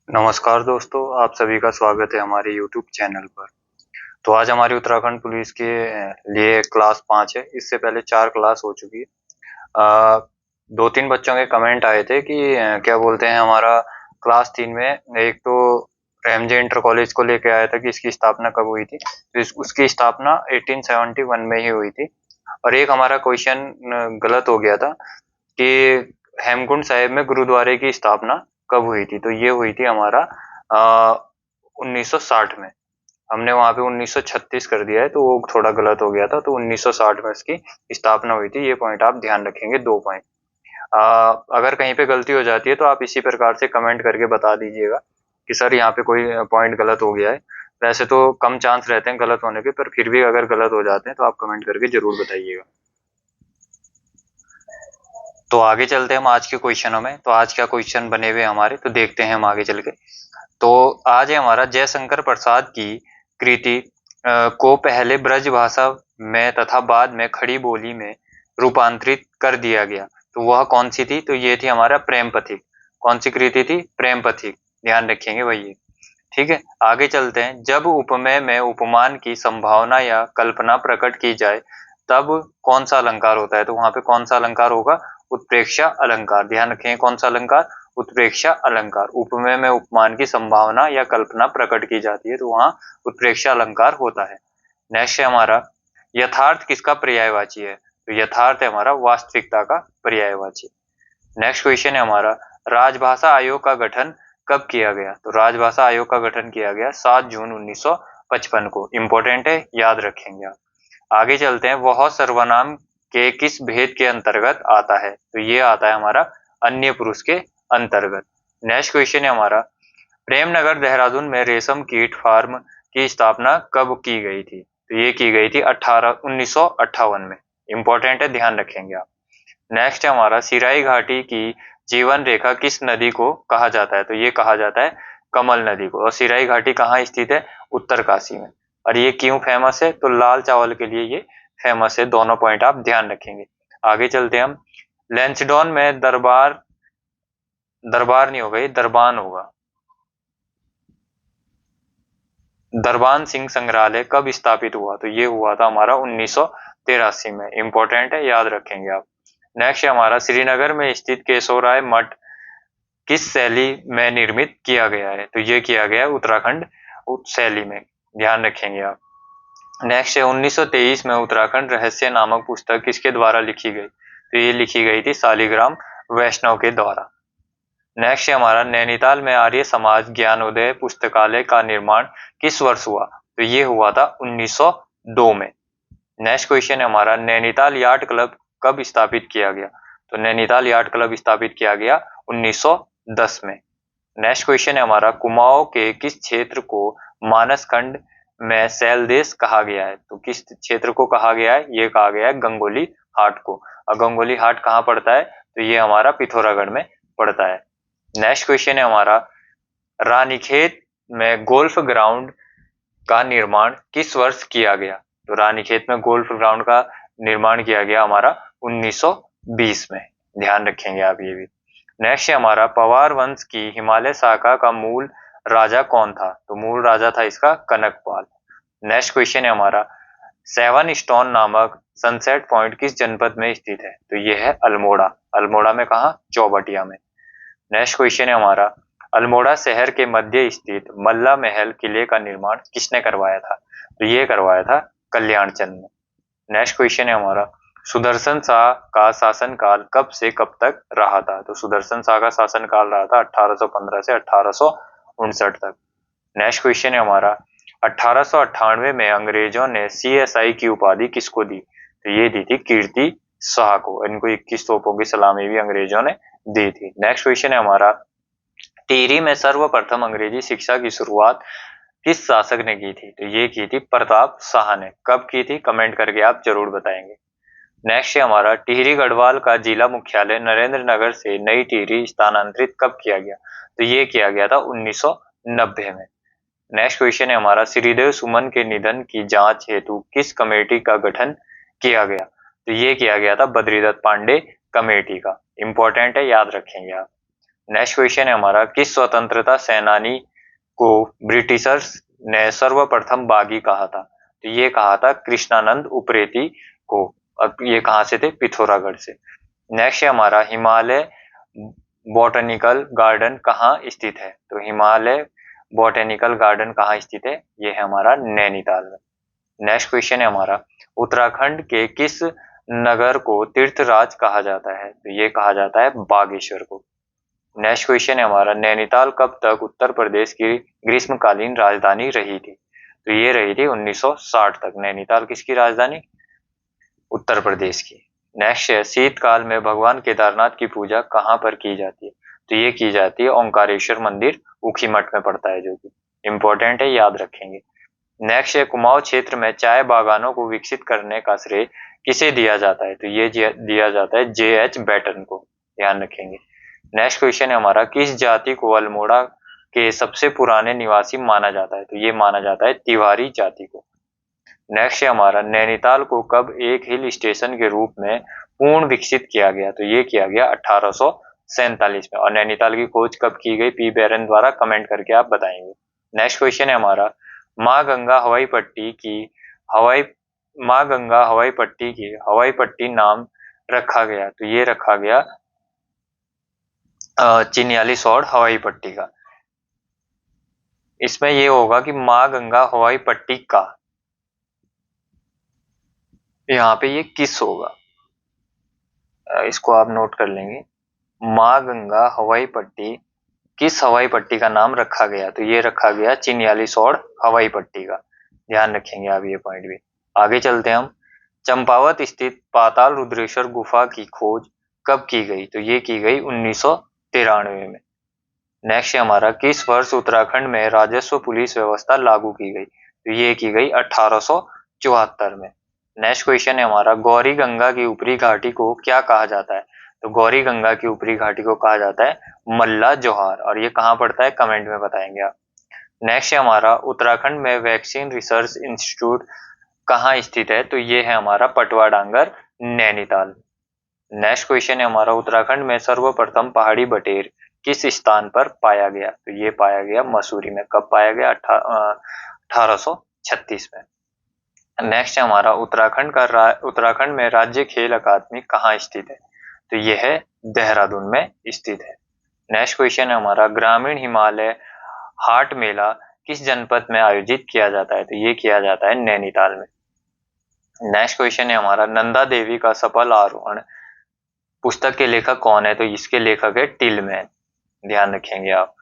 नमस्कार दोस्तों, आप सभी का स्वागत है हमारे यूट्यूब चैनल पर। तो आज हमारी उत्तराखंड पुलिस के लिए क्लास 5 है। इससे पहले 4 क्लास हो चुकी है। 2-3 बच्चों के कमेंट आए थे कि क्या बोलते हैं हमारा क्लास 3 में एक तो रेमजे इंटर कॉलेज को लेके आया था कि इसकी स्थापना कब हुई थी। तो उसकी स्थापना 1871 में ही हुई थी। और एक हमारा क्वेश्चन गलत हो गया था कि हेमकुंड साहिब में गुरुद्वारे की स्थापना कब हुई थी। तो ये हुई थी हमारा 1960 में। हमने वहां पे 1936 कर दिया है, तो वो थोड़ा गलत हो गया था। तो 1960 में इसकी स्थापना हुई थी। ये पॉइंट आप ध्यान रखेंगे, 2 पॉइंट। अगर कहीं पे गलती हो जाती है तो आप इसी प्रकार से कमेंट करके बता दीजिएगा कि सर यहाँ पे कोई पॉइंट गलत हो गया है। वैसे तो कम चांस रहते हैं गलत होने के, पर फिर भी अगर गलत हो जाते हैं तो आप कमेंट करके जरूर बताइएगा। तो आगे चलते हैं हम आज के क्वेश्चनों में। तो आज क्या क्वेश्चन बने हुए हमारे, तो देखते हैं हम आगे चल के। तो आज है हमारा जयशंकर प्रसाद की कृति को पहले ब्रज भाषा में तथा बाद में खड़ी बोली में रूपांतरित कर दिया गया। तो वह कौन सी थी, तो ये थी हमारा प्रेम पथिक। कौन सी कृति थी, प्रेम पथिक। ध्यान रखेंगे वही। ठीक है, आगे चलते हैं। जब उपमेय में उपमान की संभावना या कल्पना प्रकट की जाए तब कौन सा अलंकार होता है। तो वहां पे कौन सा अलंकार होगा, उत्प्रेक्षा अलंकार। ध्यान रखें, कौन सा अलंकार, उत्प्रेक्षा अलंकार। उपमेय में उपमान की संभावना या कल्पना प्रकट की जाती है तो वहां उत्प्रेक्षा अलंकार होता है। नेक्स्ट है हमारा यथार्थ किसका पर्यायवाची है। तो यथार्थ है हमारा वास्तविकता का पर्यायवाची। नेक्स्ट क्वेश्चन है हमारा राजभाषा आयोग का गठन कब किया गया। तो राजभाषा आयोग का गठन किया गया 7 जून 1955 को। इंपॉर्टेंट है, याद रखेंगे आप। आगे चलते हैं। वह सर्वनाम के किस भेद के अंतर्गत आता है। तो ये आता है हमारा अन्य पुरुष के अंतर्गत। नेक्स्ट क्वेश्चन है हमारा प्रेमनगर देहरादून में रेशम कीट फार्म की स्थापना कब की गई थी। तो ये की गई थी 1958 में। इंपॉर्टेंट है, ध्यान रखेंगे आप। नेक्स्ट है हमारा सिराई घाटी की जीवन रेखा किस नदी को कहा जाता है। तो ये कहा जाता है कमल नदी को। और सिराई घाटी कहाँ स्थित है, उत्तरकाशी में। और ये क्यों फेमस है, तो लाल चावल के लिए ये फेमस है। दोनों पॉइंट आप ध्यान रखेंगे। आगे चलते हैं हम। लैंसडॉन में दरबार, दरबार नहीं होगा, ये दरबान होगा। दरबान सिंह संग्रहालय कब स्थापित हुआ। तो ये हुआ था हमारा 1983 में। इंपॉर्टेंट है, याद रखेंगे आप। नेक्स्ट है हमारा श्रीनगर में स्थित केशवराय मठ किस शैली में निर्मित किया गया है। तो ये किया गया है उत्तराखंड शैली में। ध्यान रखेंगे आप। नेक्स्ट है 1923 में उत्तराखंड रहस्य नामक पुस्तक किसके द्वारा लिखी गई। तो ये लिखी गई थी शालिग्राम वैष्णव के द्वारा। नेक्स्ट है हमारा नैनीताल में आर्य समाज ज्ञानोदय पुस्तकालय का निर्माण किस वर्ष हुआ। तो ये हुआ था 1902 में। नेक्स्ट क्वेश्चन है हमारा नैनीताल यार्ड क्लब कब स्थापित किया गया। तो नैनीताल यार्ड क्लब स्थापित किया गया 1910 में। नेक्स्ट क्वेश्चन है हमारा कुमाऊं के किस क्षेत्र को मानसखंड में शैल देश कहा गया है। तो किस क्षेत्र को कहा गया है, ये कहा गया है गंगोली हाट को। और गंगोली हाट कहाँ पड़ता है, तो ये हमारा पिथौरागढ़ में पड़ता है। नेक्स्ट क्वेश्चन है हमारा रानीखेत में गोल्फ ग्राउंड का निर्माण किस वर्ष किया गया। तो रानीखेत में गोल्फ ग्राउंड का निर्माण किया गया हमारा 1920 में। ध्यान रखेंगे आप ये भी। नेक्स्ट है हमारा पवार वंश की हिमालय शाखा का मूल राजा कौन था। तो मूल राजा था इसका कनकपाल। नेक्स्ट क्वेश्चन है हमारा सेवन स्टोन नामक सनसेट पॉइंट किस जनपद में स्थित है। तो ये है अल्मोड़ा। अल्मोड़ा में कहा, चौबटिया में। नेक्स्ट क्वेश्चन है हमारा अल्मोड़ा शहर के मध्य स्थित मल्ला महल किले का निर्माण किसने करवाया था। तो ये करवाया था कल्याण चंद ने। नेक्स्ट क्वेश्चन है हमारा सुदर्शन शाह का शासनकाल कब से कब तक रहा था। तो सुदर्शन शाह का शासनकाल रहा था 1815 से 1859 तक। नेक्स्ट क्वेश्चन है हमारा 1898 में अंग्रेजों ने सीएसआई की उपाधि किसको दी। तो ये दी थी कीर्ति शाह को। इनको 21 तोपों की सलामी भी अंग्रेजों ने दी थी। नेक्स्ट क्वेश्चन है हमारा टिहरी में सर्वप्रथम अंग्रेजी शिक्षा की शुरुआत किस शासक ने की थी। तो ये की थी प्रताप शाह ने। कब की थी, कमेंट करके आप जरूर बताएंगे। नेक्स्ट है हमारा टिहरी गढ़वाल का जिला मुख्यालय नरेंद्र नगर से नई टिहरी स्थानांतरित कब किया गया। तो ये किया गया था 1990 में। नेक्स्ट क्वेश्चन है हमारा श्रीदेव सुमन के निधन की जांच हेतु किस कमेटी का गठन किया गया। तो ये किया गया था बद्रीदत्त पांडे कमेटी का। इंपॉर्टेंट है, याद रखेंगे आप। नेक्स्ट क्वेश्चन है हमारा, किस स्वतंत्रता सेनानी को ब्रिटिशर्स ने सर्वप्रथम बागी कहा था? तो ये कहा था कृष्णानंद उप्रेती को। अब ये कहाँ से थे? पिथौरागढ़ से। नेक्स्ट है हमारा, हिमालय बॉटनिकल गार्डन कहाँ स्थित है? तो हिमालय बॉटनिकल गार्डन कहाँ स्थित है? ये है हमारा नैनीताल में। नेक्स्ट क्वेश्चन है हमारा, उत्तराखंड के किस नगर को तीर्थराज कहा जाता है? तो ये कहा जाता है बागेश्वर को। नेक्स्ट क्वेश्चन है हमारा, नैनीताल कब तक उत्तर प्रदेश की ग्रीष्मकालीन राजधानी रही थी? तो ये रही थी 1960 तक। नैनीताल किसकी राजधानी? उत्तर प्रदेश की। नेक्स्ट है, शीतकाल में भगवान केदारनाथ की पूजा कहाँ पर की जाती है? तो ये की जाती है ओंकारेश्वर मंदिर, ऊखीमठ में पड़ता है, जो कि इंपॉर्टेंट है, याद रखेंगे। नेक्स्ट है, कुमाऊं क्षेत्र में चाय बागानों को विकसित करने का श्रेय किसे दिया जाता है? तो ये दिया जाता है J.H. बैटन को, ध्यान रखेंगे। नेक्स्ट क्वेश्चन है हमारा, किस जाति को अल्मोड़ा के सबसे पुराने निवासी माना जाता है? तो ये माना जाता है तिवारी जाति को। नेक्स्ट है हमारा, नैनीताल को कब एक हिल स्टेशन के रूप में पूर्ण विकसित किया गया? तो ये किया गया 1847 में। और नैनीताल की खोज कब की गई पी बैरन द्वारा? कमेंट करके आप बताएंगे। नेक्स्ट क्वेश्चन है हमारा, माँ गंगा हवाई पट्टी की हवाई माँ गंगा हवाई पट्टी की हवाई पट्टी नाम रखा गया? तो ये रखा गया चिन्यालीसौड़ हवाई पट्टी का। इसमें ये होगा कि माँ गंगा हवाई पट्टी का, यहाँ पे ये किस होगा, इसको आप नोट कर लेंगे। माँ गंगा हवाई पट्टी किस हवाई पट्टी का नाम रखा गया? तो ये रखा गया चिन्यालीसौड़ हवाई पट्टी का। ध्यान रखेंगे आप ये पॉइंट भी। आगे चलते हैं हम। चंपावत स्थित पाताल रुद्रेश्वर गुफा की खोज कब की गई? तो ये की गई 1993 में। नेक्स्ट है हमारा, किस वर्ष उत्तराखंड में राजस्व पुलिस व्यवस्था लागू की गई? तो ये की गई 1874 में। नेक्स्ट क्वेश्चन है हमारा, गौरी गंगा की ऊपरी घाटी को क्या कहा जाता है? तो गौरी गंगा की ऊपरी घाटी को कहा जाता है मल्ला जोहार। और ये कहाँ पड़ता है? कमेंट में बताएंगे आप। नेक्स्ट है हमारा, उत्तराखंड में वैक्सीन रिसर्च इंस्टीट्यूट कहाँ स्थित है? तो ये है हमारा पटवा डांगर, नैनीताल। नेक्स्ट क्वेश्चन है हमारा, उत्तराखंड में सर्वप्रथम पहाड़ी बटेर किस स्थान पर पाया गया? तो ये पाया गया मसूरी में। कब पाया गया? 1836 में। नेक्स्ट है हमारा, उत्तराखंड में राज्य खेल अकादमी कहाँ स्थित है? तो ये है देहरादून में स्थित है। नेक्स्ट क्वेश्चन है हमारा, ग्रामीण हिमालय हाट मेला किस जनपद में आयोजित किया जाता है? तो ये किया जाता है नैनीताल में। नेक्स्ट क्वेश्चन है हमारा, नंदा देवी का सफल आरोहण पुस्तक के लेखक कौन है? तो इसके लेखक है टिलमैन, ध्यान रखेंगे आप।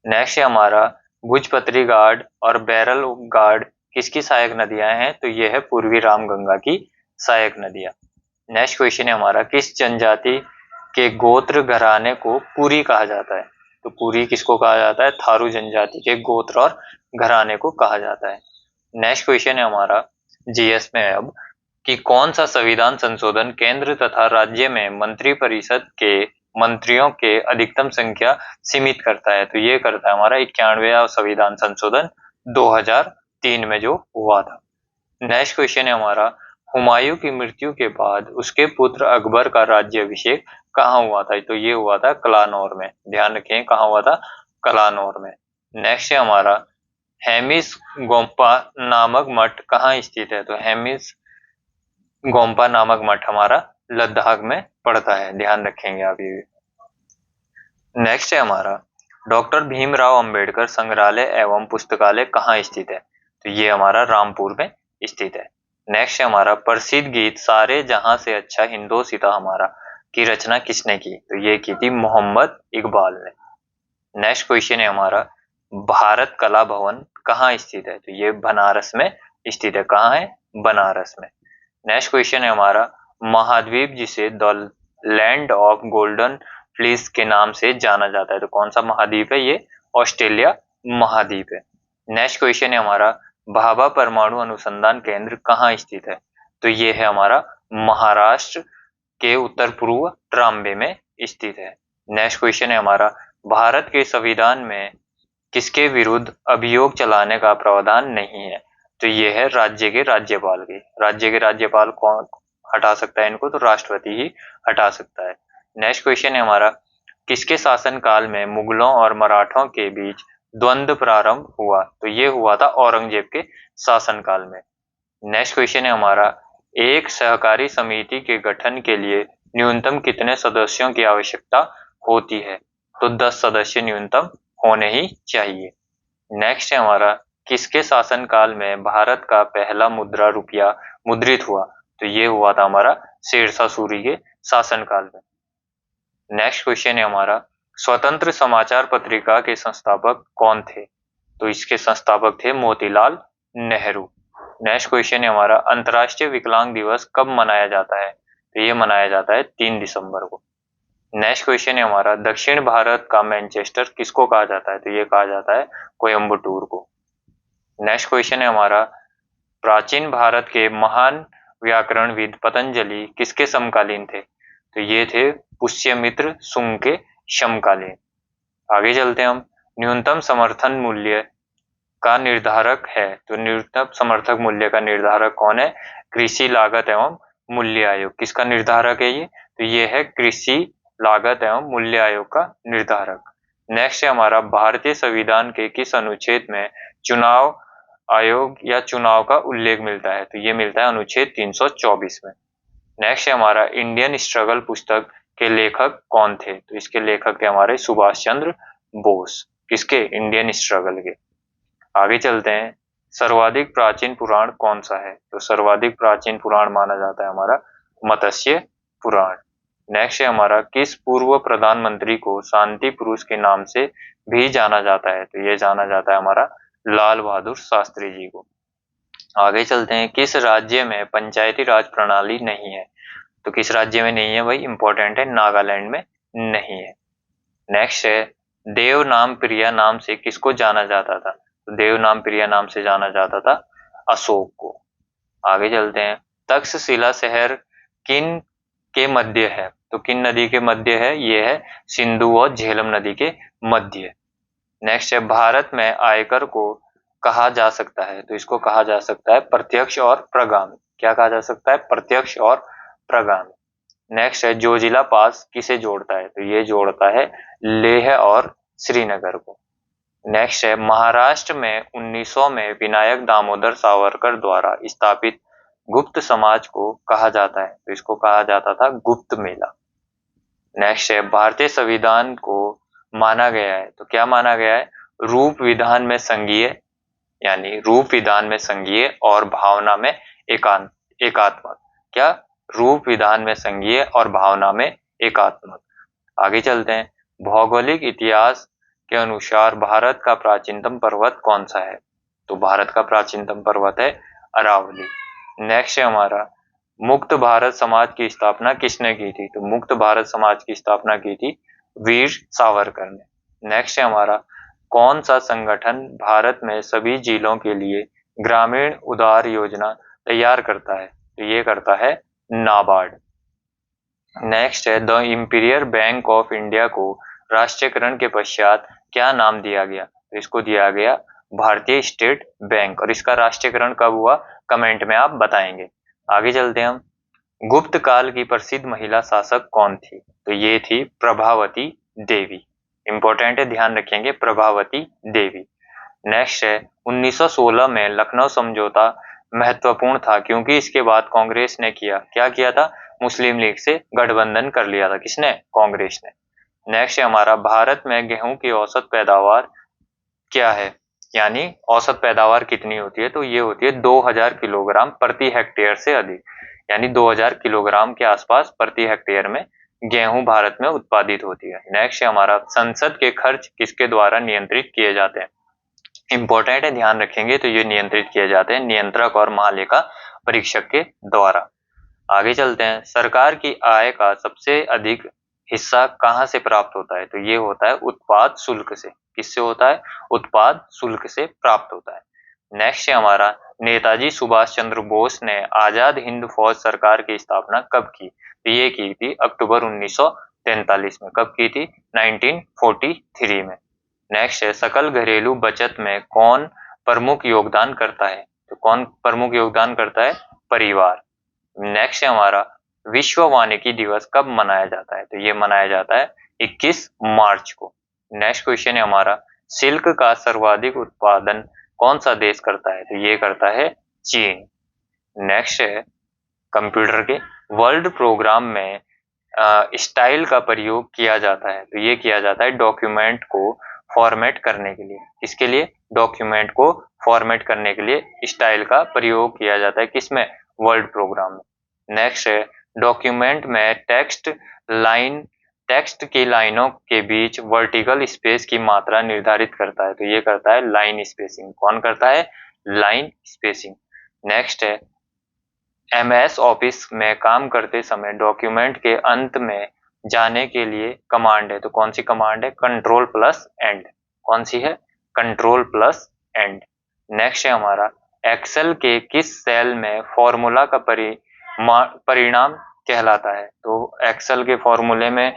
नेक्स्ट है हमारा, भुजपत्री गार्ड और बैरल गार्ड किसकी सहायक नदियां हैं? तो ये है पूर्वी रामगंगा की सहायक नदियां। नेक्स्ट क्वेश्चन है हमारा, किस जनजाति के गोत्र घराने को पुरी कहा जाता है? तो पुरी किसको कहा जाता है? थारू जनजाति के गोत्र और घराने को कहा जाता है। नेक्स्ट क्वेश्चन है हमारा जीएस में अब, कि कौन सा संविधान संशोधन केंद्र तथा राज्य में मंत्रिपरिषद के मंत्रियों के अधिकतम संख्या सीमित करता है? तो ये करता है हमारा 91वां संविधान संशोधन 2003 में जो हुआ था। नेक्स्ट क्वेश्चन है हमारा, हुमायूं की मृत्यु के बाद उसके पुत्र अकबर का राज्याभिषेक कहाँ हुआ था? तो ये हुआ था कलानौर में। ध्यान रखें, कहाँ हुआ था? कलानौर में। नेक्स्ट है हमारा, हेमिस गोम्पा नामक मठ कहाँ स्थित है? तो हेमिस गोम्पा नामक मठ हमारा लद्दाख में पड़ता है, ध्यान रखेंगे आप ये। नेक्स्ट है हमारा, डॉक्टर भीमराव अंबेडकर संग्रहालय एवं पुस्तकालय कहाँ स्थित है? तो ये हमारा रामपुर में स्थित है। नेक्स्ट है हमारा, प्रसिद्ध गीत सारे जहां से अच्छा हिंदोसिता हमारा की रचना किसने की? तो ये की थी मोहम्मद इकबाल ने। नेक्स्ट क्वेश्चन है हमारा, भारत कला भवन कहाँ स्थित है? तो ये बनारस में स्थित है। कहाँ है? बनारस में। नेक्स्ट क्वेश्चन है हमारा, महाद्वीप जिसे the land of golden fleece के नाम से जाना जाता है, तो कौन सा महाद्वीप है? ये ऑस्ट्रेलिया महाद्वीप है। नेक्स्ट क्वेश्चन है हमारा, भाभा परमाणु अनुसंधान केंद्र कहाँ स्थित है? तो ये है हमारा महाराष्ट्र के उत्तर पूर्व ट्राम्बे में स्थित है। नेक्स्ट क्वेश्चन है हमारा, भारत के संविधान में किसके विरुद्ध अभियोग चलाने का प्रावधान नहीं है? तो ये है राज्य के राज्यपाल की। राज्य के राज्यपाल कौन हटा सकता है इनको? तो राष्ट्रपति ही हटा सकता है। नेक्स्ट क्वेश्चन है हमारा, किसके शासनकाल में मुगलों और मराठों के बीच द्वंद्व प्रारंभ हुआ? तो ये हुआ था औरंगजेब के शासनकाल में। नेक्स्ट क्वेश्चन है हमारा, एक सहकारी समिति के गठन के लिए न्यूनतम कितने सदस्यों की आवश्यकता होती है? तो 10 सदस्य न्यूनतम होने ही चाहिए। नेक्स्ट है हमारा, किसके शासनकाल में भारत का पहला मुद्रा रुपया मुद्रित हुआ? तो ये हुआ था हमारा शेरशाह सूरी के शासनकाल में। नेक्स्ट क्वेश्चन है हमारा, स्वतंत्र समाचार पत्रिका के संस्थापक कौन थे? तो इसके संस्थापक थे मोतीलाल नेहरू। नेक्स्ट क्वेश्चन है हमारा, अंतर्राष्ट्रीय विकलांग दिवस कब मनाया जाता है? तो ये मनाया जाता है 3 दिसंबर को। नेक्स्ट क्वेश्चन है हमारा, दक्षिण भारत का मैनचेस्टर किसको कहा जाता है? तो ये कहा जाता है कोयम्बटूर को। नेक्स्ट क्वेश्चन है हमारा, प्राचीन भारत के महान व्याकरणविद पतंजलि किसके समकालीन थे? तो ये थे पुष्यमित्र शुंग के समकालीन। आगे चलते हैं हम, न्यूनतम समर्थन मूल्य का निर्धारक है। तो न्यूनतम समर्थक मूल्य का निर्धारक कौन है? कृषि लागत एवं मूल्य आयोग। किसका निर्धारक है ये? तो ये है कृषि लागत एवं मूल्य आयोग का निर्धारक। नेक्स्ट है हमारा, भारतीय संविधान के किस अनुच्छेद में चुनाव आयोग या चुनाव का उल्लेख मिलता है? तो ये मिलता है अनुच्छेद 324 में। नेक्स्ट है हमारा, इंडियन स्ट्रगल पुस्तक के लेखक कौन थे? तो इसके लेखक थे हमारे सुभाष चंद्र बोस। किसके? इंडियन स्ट्रगल के। आगे चलते हैं, सर्वाधिक प्राचीन पुराण कौन सा है? तो सर्वाधिक प्राचीन पुराण माना जाता है हमारा मत्स्य पुराण। नेक्स्ट है हमारा, किस पूर्व प्रधानमंत्री को शांति पुरुष के नाम से भी जाना जाता है? तो ये जाना जाता है हमारा लाल बहादुर शास्त्री जी को। आगे चलते हैं, किस राज्य में पंचायती राज प्रणाली नहीं है? तो किस राज्य में नहीं है भाई? इंपॉर्टेंट है, नागालैंड में नहीं है। नेक्स्ट है, देव नाम प्रिया नाम से किसको जाना जाता था? तो देव नाम प्रिया नाम से जाना जाता था अशोक को। आगे चलते हैं, तक्षशिला शहर किन के मध्य है? तो किन नदी के मध्य है? ये है सिंधु और झेलम नदी के मध्य। नेक्स्ट है, भारत में आयकर को कहा जा सकता है? तो इसको कहा जा सकता है प्रत्यक्ष और प्रगामी। क्या कहा जा सकता है? प्रत्यक्ष और प्रगामी। नेक्स्ट है, जोजिला पास किसे जोड़ता है? तो ये जोड़ता है लेह और श्रीनगर को। नेक्स्ट है, महाराष्ट्र में 1900 में विनायक दामोदर सावरकर द्वारा स्थापित गुप्त समाज को कहा जाता है? तो इसको कहा जाता था गुप्त मेला। नेक्स्ट है, भारतीय संविधान को माना गया है, तो क्या माना गया है? रूप विधान में संघीय, यानी रूप विधान में संघीय और भावना में एकात्मक। क्या? रूप विधान में संघीय और भावना में एकात्मक। आगे चलते हैं, भौगोलिक इतिहास के अनुसार भारत का प्राचीनतम पर्वत कौन सा है? तो भारत का प्राचीनतम पर्वत है अरावली। नेक्स्ट है हमारा, मुक्त भारत समाज की स्थापना किसने की थी? तो मुक्त भारत समाज की स्थापना की थी वीर सावरकर ने। नेक्स्ट है हमारा, कौन सा संगठन भारत में सभी जिलों के लिए ग्रामीण उधार योजना तैयार करता है? तो ये करता है नाबार्ड। नेक्स्ट है, the imperial bank of India को राष्ट्रीयकरण के पश्चात क्या नाम दिया गया? तो इसको दिया गया भारतीय स्टेट बैंक। और इसका राष्ट्रीयकरण कब हुआ? कमेंट में आप बताएंगे। आगे चलते हैं हम, गुप्त काल की प्रसिद्ध महिला शासक कौन थी? तो ये थी प्रभावती देवी। इंपॉर्टेंट है, ध्यान रखेंगे, प्रभावती देवी। नेक्स्ट है, 1916 में लखनऊ समझौता महत्वपूर्ण था क्योंकि इसके बाद कांग्रेस ने क्या किया था? मुस्लिम लीग से गठबंधन कर लिया था। किसने? कांग्रेस ने। नेक्स्ट है हमारा, भारत में गेहूं की औसत पैदावार क्या है? यानी औसत पैदावार कितनी होती है? तो ये होती है 2000 किलोग्राम प्रति हेक्टेयर से अधिक, यानी 2000 किलोग्राम के आसपास प्रति हेक्टेयर में गेहूं भारत में उत्पादित होती है। नेक्स्ट है हमारा, संसद के खर्च किसके द्वारा नियंत्रित किए जाते हैं? इंपॉर्टेंट है, ध्यान रखेंगे। तो ये नियंत्रित किए जाते हैं नियंत्रक और महालेखा परीक्षक के द्वारा। आगे चलते हैं, सरकार की आय का सबसे अधिक हिस्सा कहां से प्राप्त होता है? तो ये होता है उत्पाद शुल्क से। किससे होता है? उत्पाद शुल्क से प्राप्त होता है। नेक्स्ट है हमारा, नेताजी सुभाष चंद्र बोस ने आजाद हिंद फौज सरकार की स्थापना कब की? तो ये की थी अक्टूबर 1943 में। कब की थी? 1943 में। नेक्स्ट है, सकल घरेलू बचत में कौन प्रमुख योगदान करता है? तो कौन प्रमुख योगदान करता है? परिवार। नेक्स्ट है हमारा, विश्व वानिकी दिवस कब मनाया जाता है? तो ये मनाया जाता है 21 मार्च को। नेक्स्ट क्वेश्चन है हमारा, सिल्क का सर्वाधिक उत्पादन कौन सा देश करता है? तो ये करता है चीन। नेक्स्ट है कंप्यूटर के वर्ल्ड प्रोग्राम में स्टाइल का प्रयोग किया जाता है। तो ये किया जाता है डॉक्यूमेंट को फॉर्मेट करने के लिए। किसके लिए? डॉक्यूमेंट को फॉर्मेट करने के लिए स्टाइल का प्रयोग किया जाता है। किसमें? वर्ल्ड प्रोग्राम में। नेक्स्ट है डॉक्यूमेंट में टेक्स्ट की लाइनों के बीच वर्टिकल स्पेस की मात्रा निर्धारित करता है। तो ये करता है लाइन स्पेसिंग। कौन करता है? Line spacing. नेक्स्ट है MS ऑफिस में काम करते समय डॉक्यूमेंट के अंत में जाने के लिए कमांड है। तो कौन सी कमांड है? Control plus and. कौन सी है? Control plus and. नेक्स्ट है हमारा, एक्सेल के किस सेल में फॉर्मूला का परिणाम कहलाता है? तो एक्सेल के फॉर्मूले में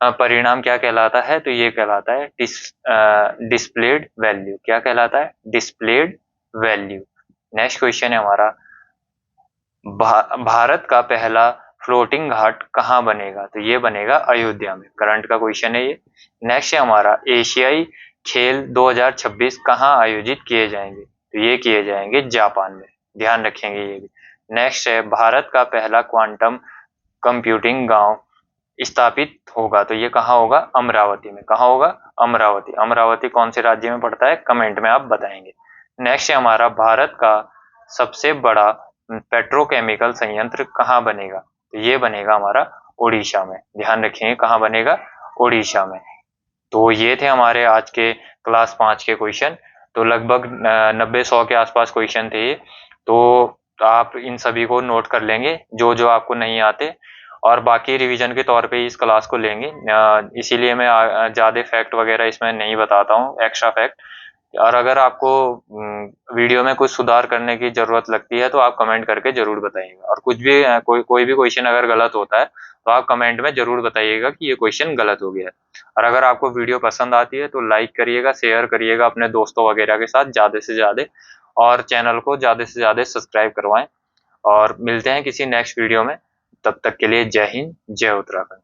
परिणाम क्या कहलाता है? तो ये कहलाता है डिस्प्लेड वैल्यू। क्या कहलाता है? Displayed value. नेक्स्ट क्वेश्चन है हमारा, भारत का पहला फ्लोटिंग घाट कहाँ बनेगा? तो ये बनेगा अयोध्या में। करंट का क्वेश्चन है ये। नेक्स्ट है हमारा, एशियाई खेल 2026 कहाँ आयोजित किए जाएंगे? तो ये किए जाएंगे जापान में। ध्यान रखेंगे ये भी। नेक्स्ट है भारत का पहला क्वांटम कंप्यूटिंग गांव स्थापित होगा। तो ये कहाँ होगा? अमरावती में। कहाँ होगा? अमरावती। अमरावती कौन से राज्य में पड़ता है? कमेंट में आप बताएंगे। नेक्स्ट है हमारा, भारत का सबसे बड़ा पेट्रोकेमिकल संयंत्र कहाँ बनेगा? तो ये बनेगा हमारा उड़ीसा में। ध्यान रखेंगे कहाँ बनेगा? उड़ीसा में। तो ये थे हमारे आज के क्लास 5 के क्वेश्चन। तो लगभग 90-100 के आसपास क्वेश्चन थे ये। तो आप इन सभी को नोट कर लेंगे जो जो आपको नहीं आते, और बाकी रिवीजन के तौर पे इस क्लास को लेंगे। इसीलिए मैं ज़्यादा फैक्ट वगैरह इसमें नहीं बताता हूँ, एक्स्ट्रा फैक्ट। और अगर आपको वीडियो में कुछ सुधार करने की जरूरत लगती है तो आप कमेंट करके जरूर बताइएगा। और कुछ भी कोई भी क्वेश्चन अगर गलत होता है तो आप कमेंट में जरूर बताइएगा कि ये क्वेश्चन गलत हो गया है। और अगर आपको वीडियो पसंद आती है तो लाइक करिएगा, शेयर करिएगा अपने दोस्तों वगैरह के साथ ज़्यादा से ज़्यादा, और चैनल को ज़्यादा से ज़्यादा सब्सक्राइब करवाएं। और मिलते हैं किसी नेक्स्ट वीडियो में। तब तक के लिए जय हिंद, जय उत्तराखंड।